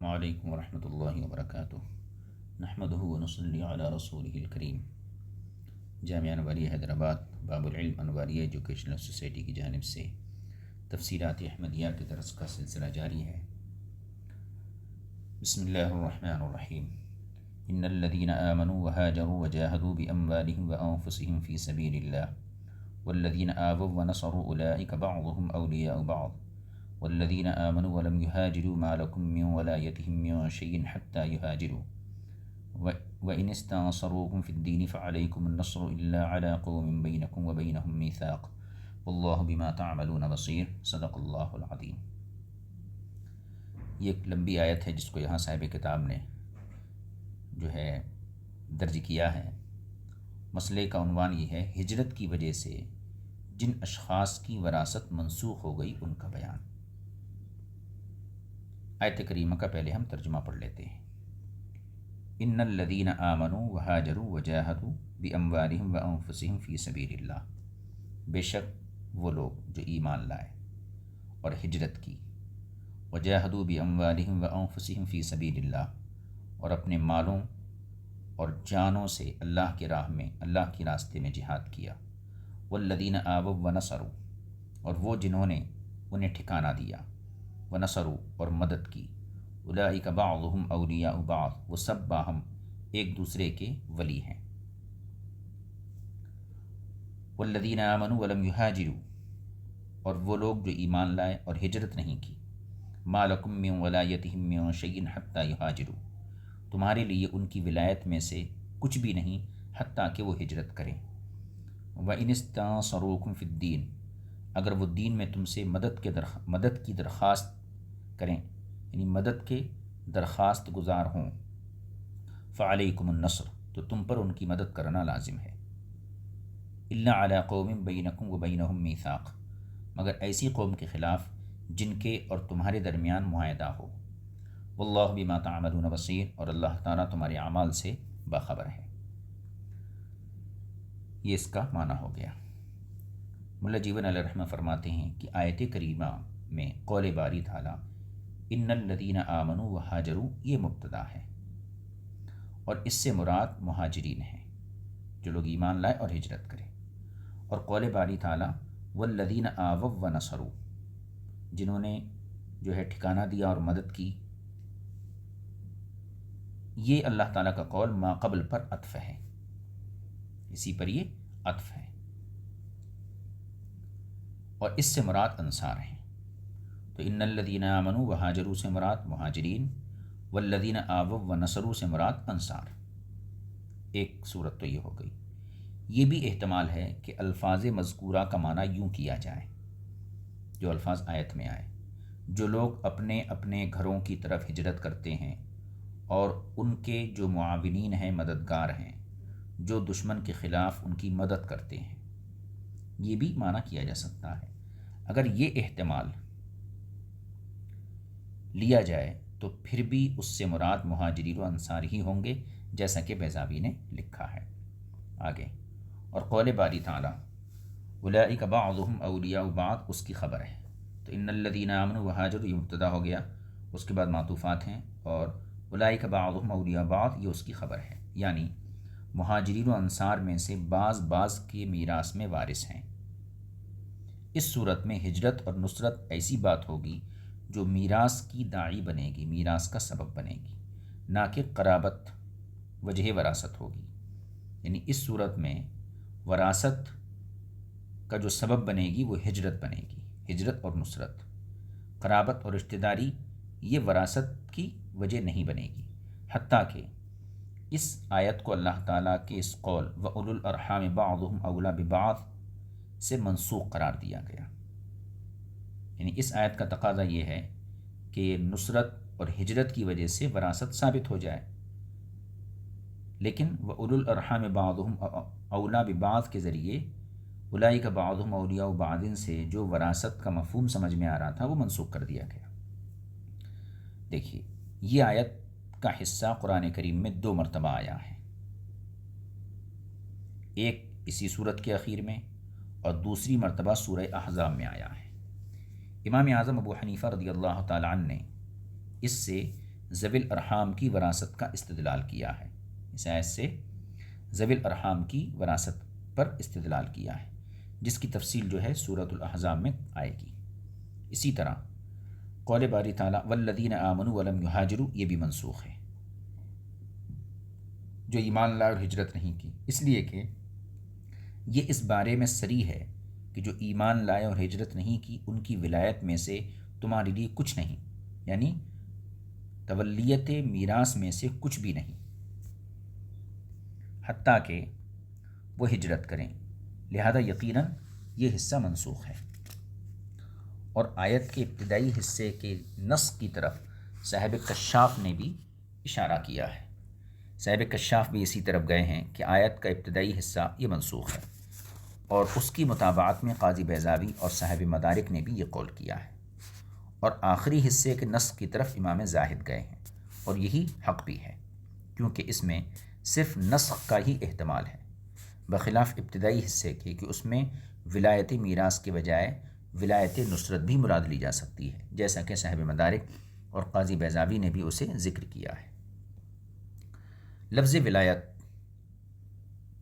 وعلیکم ورحمۃ اللہ وبرکاتہ۔ نحمدہ ونصلی علی رسولہ الکریم۔ جامعہ انواریہ حیدرآباد باب العلم انواریہ ایجوکیشنل سوسائٹی کی جانب سے تفسیرات احمدیہ کے درس کا سلسلہ جاری ہے۔ بسم اللہ الرحمن الرحیم۔ ان الذین آمنوا وہاجروا وجاہدوا باموالہم وانفسہم فی سبیل اللہ والذین آووا ونصروا اولئک بعضهم اولیاء بعض والذین آمنوا ولم يهاجروا ما لكم من ولايتهم من شيء حتى يهاجروا وإن استنصروكم في الدين فعليكم النصر إلا على قوم بينكم وبينهم ميثاق والله بما تعملون بصير۔ صدق اللہ العظیم۔ یہ ایک لمبی آیت ہے جس کو یہاں صاحب کتاب نے جو ہے درج کیا ہے۔ مسئلے کا عنوان یہ ہے، ہجرت کی وجہ سے جن اشخاص کی وراثت منسوخ ہو گئی ان کا بیان۔ آیت کریمہ کا پہلے ہم ترجمہ پڑھ لیتے ہیں۔ ان الذین آمنوا وہاجروا وجاہدوا باموالہم وانفسہم فی سبیل اللہ، بے شک وہ لوگ جو ایمان لائے اور ہجرت کی، وجاہدوا باموالہم وانفسہم فی سبیل اللہ، اور اپنے مالوں اور جانوں سے اللہ کی راہ میں، اللہ کے راستے میں جہاد کیا، والذین آووا ونصروا، اور وہ جنہوں نے انہیں ٹھکانہ دیا، ونصروا اور مدد کی، اولئک بعضهم اولیاء بعض، وہ سب باہم ایک دوسرے کے ولی ہیں، والذین آمنوا ولم یہاجروا، اور وہ لوگ جو ایمان لائے اور ہجرت نہیں کی، ما لکم من ولایتہم من شیء حتی یہاجروا، تمہارے لیے ان کی ولایت میں سے کچھ بھی نہیں حتیٰ کہ وہ ہجرت کریں، وَإِنِ اسْتَنصَرُوكُمْ فِي الدِّينِ، اگر وہ دین میں تم سے مدد کی درخواست کریں، یعنی مدد کے درخواست گزار ہوں، فَعَلَيْكُمُ النَّصْرُ، تو تم پر ان کی مدد کرنا لازم ہے، إِلَّا عَلَىٰ قَوْمٍ بَيْنَكُمْ وَبَيْنَهُمْ مِيثَاقٌ، مگر ایسی قوم کے خلاف جن کے اور تمہارے درمیان معاہدہ ہو، واللہ بما تعملون بصیر، اور اللہ تعالیٰ تمہارے اعمال سے باخبر ہے۔ یہ اس کا معنی ہو گیا۔ ملا جیون علیہ رحمہ فرماتے ہیں کہ آیت کریمہ میں قول باری تعالیٰ ان الذین آمنوا وہاجروا یہ مبتدا ہے، اور اس سے مراد مہاجرین ہیں جو لوگ ایمان لائے اور ہجرت کریں، اور قول باری تعالیٰ والذین آووا ونصروا، جنہوں نے جو ہے ٹھکانہ دیا اور مدد کی، یہ اللہ تعالیٰ کا قول ما قبل پر عطف ہے، اسی پر یہ عطف ہے، اور اس سے مراد انصار ہیں۔ تو ان الذین آمنوا وہاجروا سے مراد مہاجرین، والذین آووا ونصروا سے مراد انصار۔ ایک صورت تو یہ ہو گئی۔ یہ بھی احتمال ہے کہ الفاظ مذکورہ کا معنی یوں کیا جائے جو الفاظ آیت میں آئے، جو لوگ اپنے اپنے گھروں کی طرف ہجرت کرتے ہیں اور ان کے جو معاونین ہیں، مددگار ہیں، جو دشمن کے خلاف ان کی مدد کرتے ہیں، یہ بھی معنی کیا جا سکتا ہے۔ اگر یہ احتمال لیا جائے تو پھر بھی اس سے مراد مہاجرین و انصار ہی ہوں گے، جیسا کہ بیضاوی نے لکھا ہے آگے۔ اور قول باری تعالیٰ اولئک بعضهم اولیاء بعض، اس کی خبر ہے۔ تو ان الذین آمنوا وہاجروا یہ مبتدا ہو گیا، اس کے بعد معطوفات ہیں، اور اولئک بعضهم اولیاء بعض یہ اس کی خبر ہے، یعنی مہاجرین و انصار میں سے بعض کے میراث میں وارث ہیں۔ اس صورت میں ہجرت اور نصرت ایسی بات ہوگی جو میراث کی داعی بنے گی، میراث کا سبب بنے گی، نہ کہ قرابت وجہ وراثت ہوگی۔ یعنی اس صورت میں وراثت کا جو سبب بنے گی وہ ہجرت بنے گی، ہجرت اور نصرت۔ قرابت اور رشتہ داری یہ وراثت کی وجہ نہیں بنے گی، حتیٰ کہ اس آیت کو اللہ تعالیٰ کے اس قول وَأُولُو الْأَرْحَامِ بَعْضُهُمْ أَوْلَىٰ بِبَعْضٍ سے منسوخ قرار دیا گیا۔ یعنی اس آیت کا تقاضا یہ ہے کہ نصرت اور ہجرت کی وجہ سے وراثت ثابت ہو جائے، لیکن وَأُولُو الْأَرْحَامِ بَعْضُهُمْ أَوْلَىٰ بِبَعْضٍ کے ذریعے اولئک بعضهم اولیاء بعض سے جو وراثت کا مفہوم سمجھ میں آ رہا تھا وہ منسوخ کر دیا گیا۔ دیکھیے، یہ آیت کا حصہ قرآن کریم میں 2 مرتبہ آیا ہے، ایک اسی صورت کے اخیر میں اور دوسری مرتبہ سورہ احزاب میں آیا ہے۔ امام اعظم ابو حنیفہ رضی اللہ تعالیٰ عنہ نے اس سے ذوی الارحام کی وراثت کا استدلال کیا ہے، اس آیت سے ذوی الارحام کی وراثت پر استدلال کیا ہے، جس کی تفصیل جو ہے سورۃ الاحزاب میں آئے گی۔ اسی طرح قول باری تعالیٰ والذین آمنوا ولم یہاجروا، یہ بھی منسوخ ہے، جو ایمان لائے اور ہجرت نہیں کی، اس لیے کہ یہ اس بارے میں صریح ہے کہ جو ایمان لائے اور ہجرت نہیں کی ان کی ولایت میں سے تمہارے لیے کچھ نہیں، یعنی تولیت میراث میں سے کچھ بھی نہیں، حتیٰ کہ وہ ہجرت کریں، لہذا یقیناً یہ حصہ منسوخ ہے۔ اور آیت کے ابتدائی حصے کے نسخ کی طرف صاحب کشاف نے بھی اشارہ کیا ہے، صاحب کشاف بھی اسی طرف گئے ہیں کہ آیت کا ابتدائی حصہ یہ منسوخ ہے، اور اس کی مطابعت میں قاضی بیضاوی اور صاحب مدارک نے بھی یہ قول کیا ہے، اور آخری حصے کے نسخ کی طرف امام زاہد گئے ہیں، اور یہی حق بھی ہے کیونکہ اس میں صرف نسخ کا ہی احتمال ہے، بخلاف ابتدائی حصے کے کہ اس میں ولایت میراث کے بجائے ولایت نصرت بھی مراد لی جا سکتی ہے، جیسا کہ صاحب مدارک اور قاضی بیضاوی نے بھی اسے ذکر کیا ہے۔ لفظ ولایت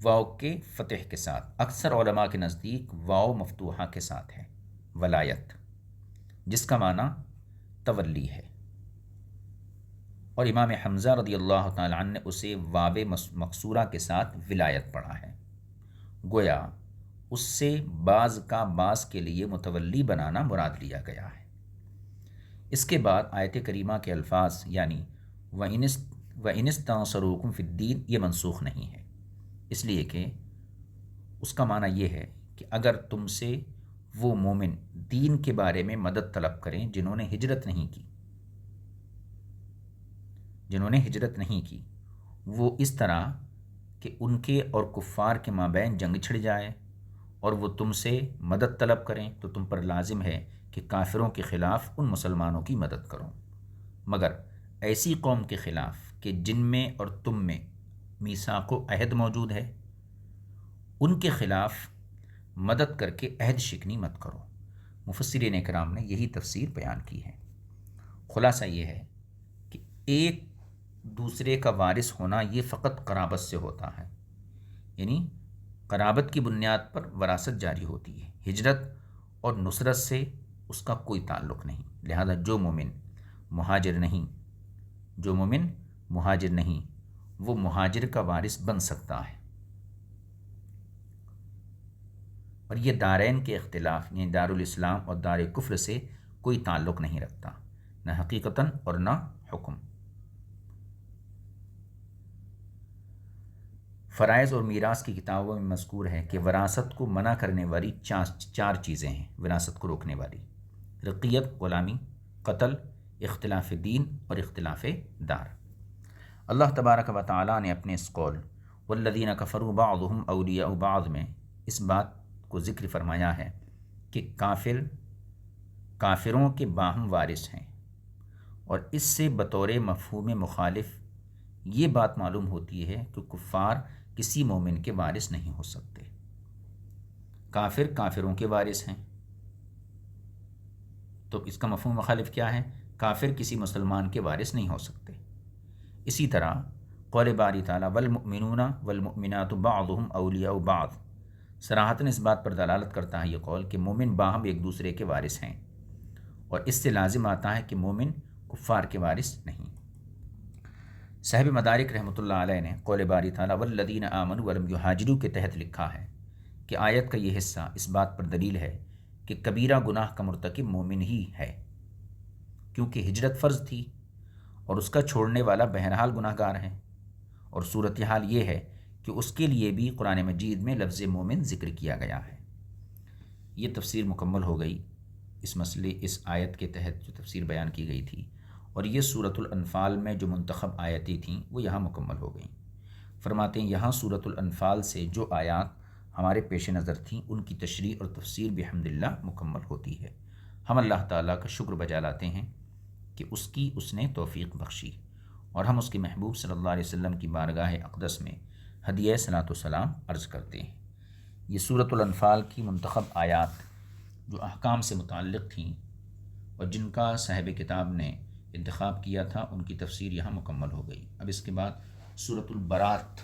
واو کے فتح کے ساتھ، اکثر علماء کے نزدیک واو مفتوحہ کے ساتھ ہے ولایت، جس کا معنی تولی ہے، اور امام حمزہ رضی اللہ تعالی عنہ نے اسے واو مقصورہ کے ساتھ ولایت پڑھا ہے، گویا اس سے بعض کا بعض کے لیے متولی بنانا مراد لیا گیا ہے۔ اس کے بعد آیت کریمہ کے الفاظ یعنی وَإِنِ اسْتَنصَرُوكُمْ فِي الدِّينِ یہ منسوخ نہیں ہے، اس لیے کہ اس کا معنی یہ ہے کہ اگر تم سے وہ مومن دین کے بارے میں مدد طلب کریں جنہوں نے ہجرت نہیں کی، وہ اس طرح کہ ان کے اور کفار کے مابین جنگ چھڑ جائے اور وہ تم سے مدد طلب کریں تو تم پر لازم ہے کہ کافروں کے خلاف ان مسلمانوں کی مدد کرو، مگر ایسی قوم کے خلاف کہ جن میں اور تم میں میثاق و عہد موجود ہے، ان کے خلاف مدد کر کے عہد شکنی مت کرو۔ مفسرین کرام نے یہی تفسیر بیان کی ہے۔ خلاصہ یہ ہے کہ ایک دوسرے کا وارث ہونا یہ فقط قرابت سے ہوتا ہے، یعنی قرابت کی بنیاد پر وراثت جاری ہوتی ہے، ہجرت اور نصرت سے اس کا کوئی تعلق نہیں، لہذا جو مومن مہاجر نہیں وہ مہاجر کا وارث بن سکتا ہے، اور یہ دارین کے اختلاف یعنی دارالاسلام اور دار کفر سے کوئی تعلق نہیں رکھتا، نہ حقیقتاً اور نہ حکم۔ فرائض اور میراث کی کتابوں میں مذکور ہے کہ وراثت کو منع کرنے والی چار چیزیں ہیں، وراثت کو روکنے والی: رقیت غلامی، قتل، اختلاف دین اور اختلاف دار۔ اللہ تبارک و تعالیٰ نے اپنے اس قول والذین کفروا بعضهم اولیاء بعض میں اس بات کو ذکر فرمایا ہے کہ کافروں کے باہم وارث ہیں، اور اس سے بطور مفہوم مخالف یہ بات معلوم ہوتی ہے کہ کفار کسی مومن کے وارث نہیں ہو سکتے، کافر کافروں کے وارث ہیں، تو اس کا مفہوم مخالف کیا ہے؟ کافر کسی مسلمان کے وارث نہیں ہو سکتے۔ اسی طرح قول باری تعالیٰ والمؤمنون والمؤمنات بعضهم اولیاء بعض، صراحتاً اس بات پر دلالت کرتا ہے یہ قول کہ مومن باہم ایک دوسرے کے وارث ہیں، اور اس سے لازم آتا ہے کہ مومن کفار کے وارث نہیں۔ صاحب مدارک رحمۃ اللہ علیہ نے قول باری تعالیٰ والذین آمنوا ولم یہاجروا کے تحت لکھا ہے کہ آیت کا یہ حصہ اس بات پر دلیل ہے کہ کبیرہ گناہ کا مرتکب مومن ہی ہے، کیونکہ ہجرت فرض تھی اور اس کا چھوڑنے والا بہرحال گناہ گار ہے، اور صورتحال یہ ہے کہ اس کے لیے بھی قرآن مجید میں لفظ مومن ذکر کیا گیا ہے۔ یہ تفسیر مکمل ہو گئی اس آیت کے تحت جو تفسیر بیان کی گئی تھی، اور یہ سورۃ الانفال میں جو منتخب آیتیں تھیں وہ یہاں مکمل ہو گئیں۔ فرماتے ہیں یہاں سورۃ الانفال سے جو آیات ہمارے پیش نظر تھیں ان کی تشریح اور تفسیر بحمدللہ مکمل ہوتی ہے۔ ہم اللہ تعالیٰ کا شکر بجا لاتے ہیں کہ اس نے توفیق بخشی، اور ہم اس کے محبوب صلی اللہ علیہ وسلم کی بارگاہ اقدس میں ہدیہ صلاۃ والسلام عرض کرتے ہیں۔ یہ سورۃ الانفال کی منتخب آیات جو احکام سے متعلق تھیں اور جن کا صاحب کتاب نے انتخاب کیا تھا ان کی تفسیر یہاں مکمل ہو گئی۔ اب اس کے بعد سورۃ البرات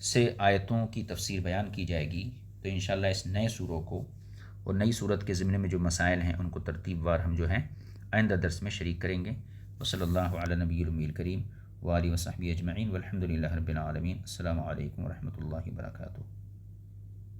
سے آیتوں کی تفسیر بیان کی جائے گی، تو انشاءاللہ اس نئے سوروں کو اور نئی صورت کے ضمن میں جو مسائل ہیں ان کو ترتیب وار ہم جو ہیں آئندہ درس میں شریک کریں گے۔ وصلی اللہ علی نبی الامی الکریم وآلہ وصحبہ اجمعین والحمد للہ رب العالمین۔ السلام علیکم ورحمۃ اللہ وبرکاتہ۔